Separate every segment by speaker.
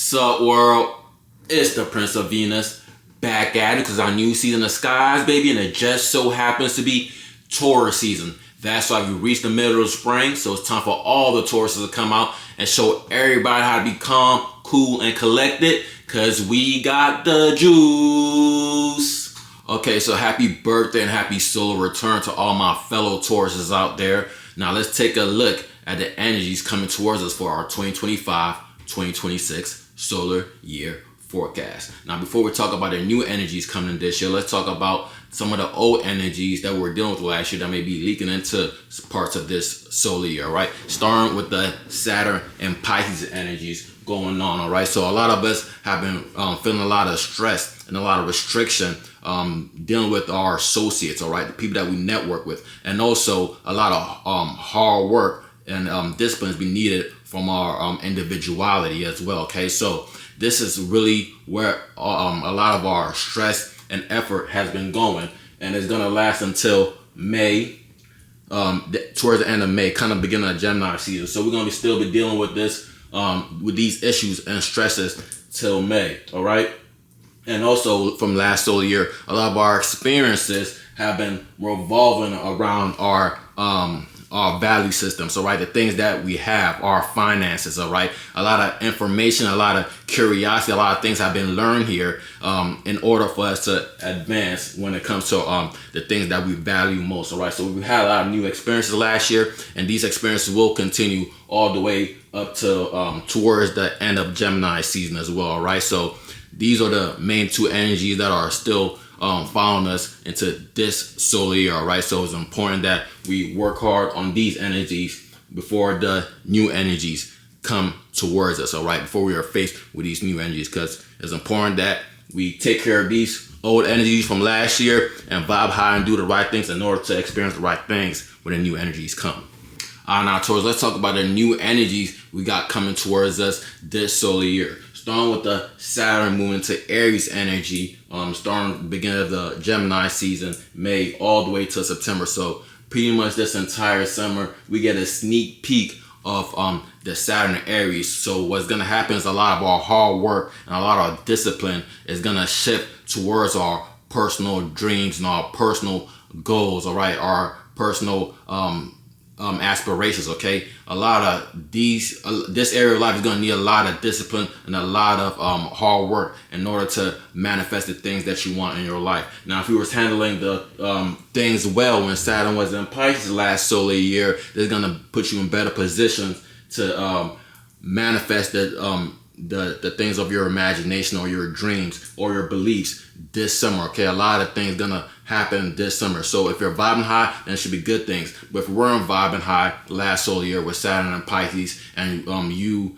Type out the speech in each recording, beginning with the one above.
Speaker 1: Sup world, it's the Prince of Venus back at it because our new season of skies, baby, and it just so happens to be Taurus season. That's why we reached the middle of spring, so it's time for all the Tauruses to come out and show everybody how to be calm, cool, and collected because we got the juice. Okay, so happy birthday and happy solar return to all my fellow Tauruses out there. Now let's take a look at the energies coming towards us for our 2025-2026 solar year forecast. Now, before we talk about the new energies coming in this year, let's talk about some of the old energies that we're dealing with last year that may be leaking into parts of this solar year, all right? Starting with the Saturn and Pisces energies going on, all right? So a lot of us have been feeling a lot of stress and a lot of restriction dealing with our associates, all right? The people that we network with. And also a lot of hard work and discipline has been needed from our individuality as well, okay? So this is really where a lot of our stress and effort has been going, and it's going to last until May, towards the end of May, kind of beginning of Gemini season. So we're going to still be dealing with this, with these issues and stresses till May, all right? And also from last solar year, a lot of our experiences have been revolving around our value systems, all right? The things that we have, our finances, all right? A lot of information, a lot of curiosity, a lot of things have been learned here in order for us to advance when it comes to the things that we value most, all right? So we had a lot of new experiences last year, and these experiences will continue all the way up to towards the end of Gemini season as well, all right? So these are the main two energies that are still following us into this solar year, all right? So it's important that we work hard on these energies before the new energies come towards us, all right? Before we are faced with these new energies, because it's important that we take care of these old energies from last year and vibe high and do the right things in order to experience the right things when the new energies come. Now, Taurus, let's talk about the new energies we got coming towards us this solar year. Starting with the Saturn moving to Aries energy, starting the beginning of the Gemini season, May all the way to September. So pretty much this entire summer, we get a sneak peek of the Saturn and Aries. So what's going to happen is a lot of our hard work and a lot of discipline is going to shift towards our personal dreams and our personal goals, all right? Our personal aspirations, okay? A lot of this area of life is going to need a lot of discipline and a lot of hard work in order to manifest the things that you want in your life. Now, if you was handling the things well when Saturn was in Pisces last solar year, this is going to put you in better positions to manifest the things of your imagination or your dreams or your beliefs this summer, okay? A lot of things gonna happen this summer. So if you're vibing high, then it should be good things. But if we weren't vibing high last solar year with Saturn and Pisces, and you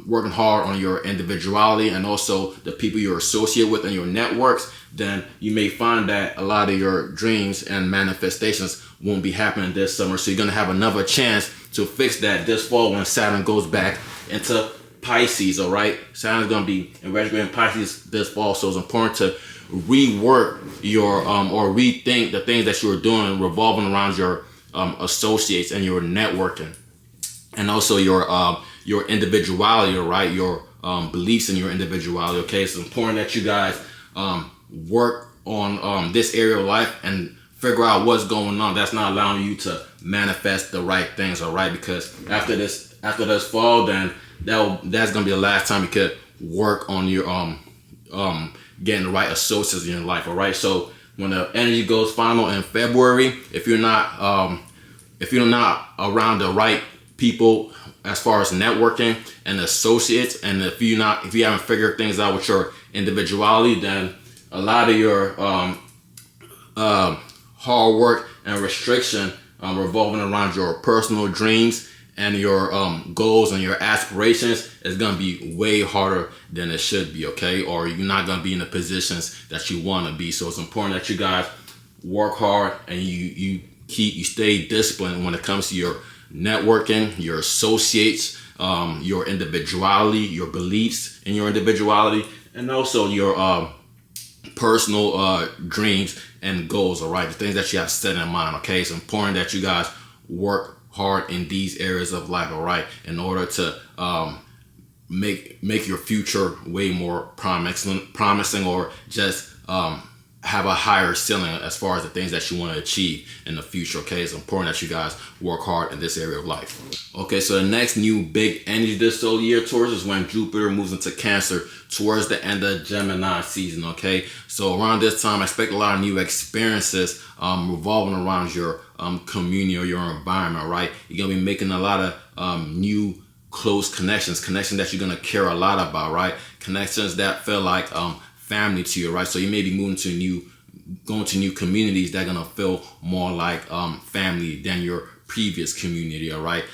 Speaker 1: working hard on your individuality and also the people you associate with and your networks, then you may find that a lot of your dreams and manifestations won't be happening this summer. So you're gonna have another chance to fix that this fall when Saturn goes back into Pisces, all right? Saturn's going to be in retrograde in Pisces this fall, so it's important to rework your or rethink the things that you're doing revolving around your associates and your networking, and also your individuality, all right? Your beliefs in your individuality, okay? It's important that you guys work on this area of life and figure out what's going on that's not allowing you to manifest the right things, all right? Because after this fall, then that's gonna be the last time you could work on your getting the right associates in your life, all right? So when the energy goes final in February, if you're not around the right people as far as networking and associates, and if you haven't figured things out with your individuality, then a lot of your hard work and restriction revolving around your personal dreams and your goals and your aspirations is going to be way harder than it should be, okay? Or you're not going to be in the positions that you want to be. So it's important that you guys work hard and you stay disciplined when it comes to your networking, your associates, your individuality, your beliefs in your individuality, and also your personal dreams and goals, all right? The things that you have set in mind, okay? It's important that you guys work hard in these areas of life, all right, in order to make your future way more promising, or just have a higher ceiling as far as the things that you want to achieve in the future. Okay, it's important that you guys work hard in this area of life. Okay, so the next new big energy this solar year, Taurus, is when Jupiter moves into Cancer towards the end of Gemini season. Okay, so around this time, expect a lot of new experiences revolving around your community or your environment. Right, you're gonna be making a lot of new close connections that you're gonna care a lot about. Right, connections that feel like family to you, right? So you may be going to new communities that are gonna feel more like family than your previous community, all right?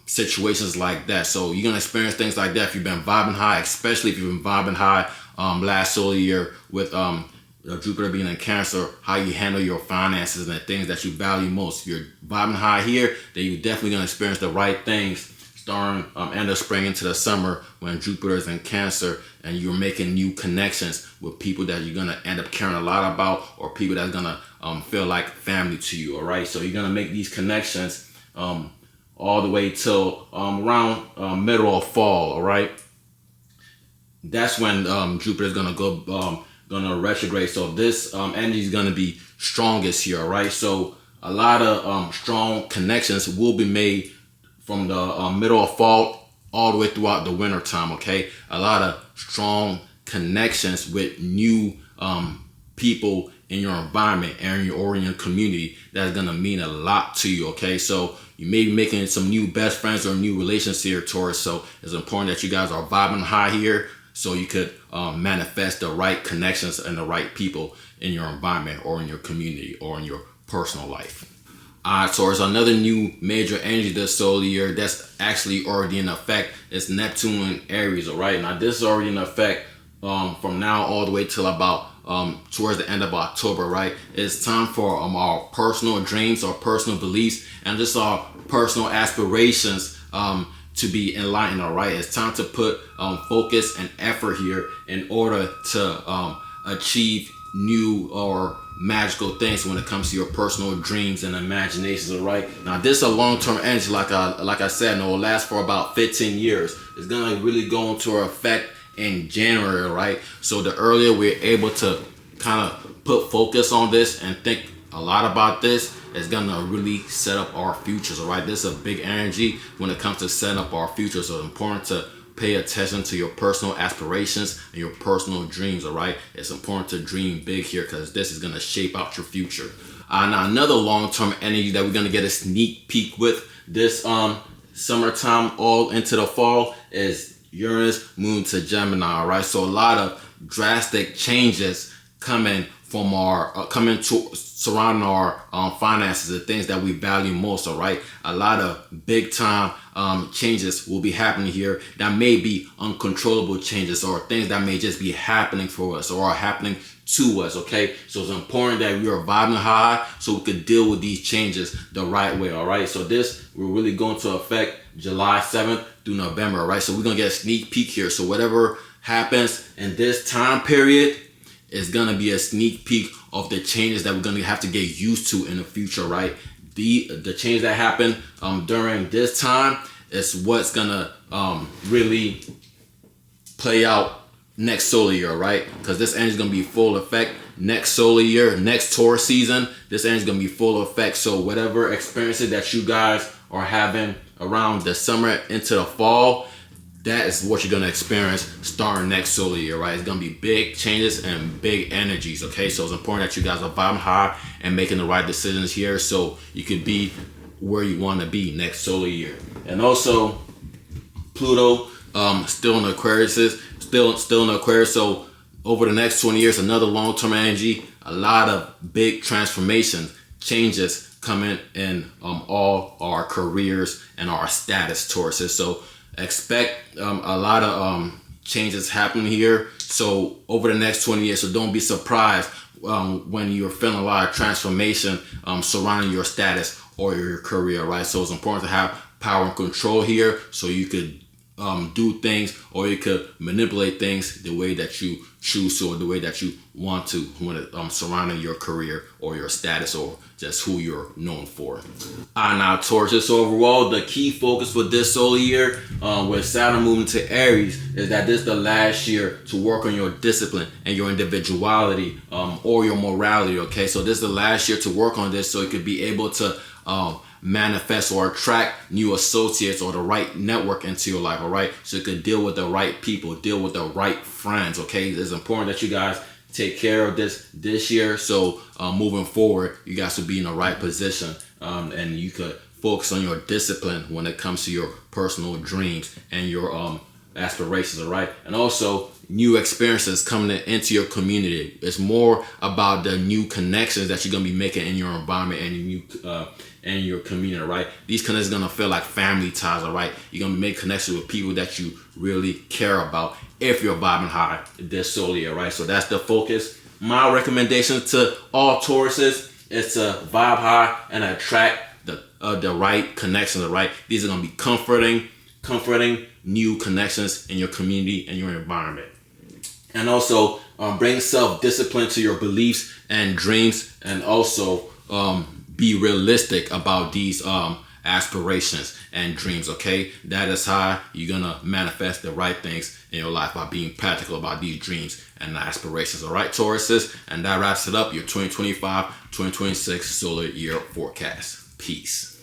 Speaker 1: Situations like that. So you're gonna experience things like that if you've been vibing high, especially if you've been vibing high last solar year with Jupiter being in Cancer, how you handle your finances and the things that you value most. If you're vibing high here, then you're definitely gonna experience the right things starting end of spring into the summer when Jupiter is in Cancer, and you're making new connections with people that you're gonna end up caring a lot about, or people that's gonna feel like family to you. All right, so you're gonna make these connections all the way till around middle of fall. All right, that's when Jupiter is gonna retrograde. So this energy is gonna be strongest here. All right, so a lot of strong connections will be made from the middle of fall all the way throughout the winter time. Okay, a lot of strong connections with new people in your environment and in your community that's gonna mean a lot to you. Okay, so you may be making some new best friends or new relations here, Taurus. So it's important that you guys are vibing high here, so you could manifest the right connections and the right people in your environment or in your community or in your personal life. Alright, Taurus, another new major energy this solar year that's actually already in effect is Neptune in Aries. All right, now this is already in effect from now all the way till about towards the end of October. Right, it's time for our personal dreams, our personal beliefs, and just our personal aspirations to be enlightened. All right, it's time to put focus and effort here in order to achieve new or magical things when it comes to your personal dreams and imaginations. All right, now this is a long-term energy, like I said, and it will last for about 15 years. It's gonna really go into effect in January. Right, so the earlier we're able to kind of put focus on this and think a lot about this, it's gonna really set up our futures. All right, this is a big energy when it comes to setting up our future, so it's important to pay attention to your personal aspirations and your personal dreams. All right, it's important to dream big here, because this is going to shape out your future. Now another long-term energy that we're going to get a sneak peek with this summertime all into the fall is Uranus moving to Gemini. All right, so a lot of drastic changes coming surrounding our finances, the things that we value most. All right, a lot of big time changes will be happening here that may be uncontrollable changes, or things that may just be happening for us or are happening to us. Okay, so it's important that we are vibing high so we could deal with these changes the right way. All right, so this will really go into effect July 7th through November. All right, so we're gonna get a sneak peek here. So whatever happens in this time period is gonna be a sneak peek of the changes that we're gonna have to get used to in the future. Right, the change that happened during this time is what's gonna really play out next solar year. Right, because this energy is gonna be full effect next solar year, next Taurus season. This energy is gonna be full effect. So whatever experiences that you guys are having around the summer into the fall, that is what you're gonna experience starting next solar year. Right, it's gonna be big changes and big energies. Okay, so it's important that you guys are vibing high and making the right decisions here, so you could be where you want to be next solar year. And also Pluto still in Aquarius, still in Aquarius. So over the next 20 years, another long-term energy, a lot of big transformations, changes coming in all our careers and our status, Tauruses. So expect a lot of changes happening here. So over the next 20 years, so don't be surprised when you're feeling a lot of transformation surrounding your status or your career. Right, so it's important to have power and control here, so you could do things, or you could manipulate things the way that you choose to, or the way that you want to, when it surrounding your career or your status or just who you're known for. Now Taurus, so overall the key focus for this solar year, with Saturn moving to Aries, is that this is the last year to work on your discipline and your individuality, or your morality. Okay, so this is the last year to work on this, so you could be able to manifest or attract new associates or the right network into your life. All right, so you could deal with the right people, deal with the right friends. Okay, it's important that you guys take care of this year, so moving forward you guys will be in the right position, and you could focus on your discipline when it comes to your personal dreams and your aspirations. All right, and also new experiences coming into your community. It's more about the new connections that you're gonna be making in your environment and in your community. Right, these connections are gonna feel like family ties. All right, you're gonna make connections with people that you really care about if you're vibing high this solar year. Right, so that's the focus. My recommendation to all Tauruses is to vibe high and attract the right connections. All right, these are gonna be comforting new connections in your community and your environment. And also bring self-discipline to your beliefs and dreams, and also be realistic about these aspirations and dreams. Okay, that is how you're gonna manifest the right things in your life, by being practical about these dreams and aspirations. All right, Tauruses, and that wraps it up, your 2025-2026 solar year forecast. Peace.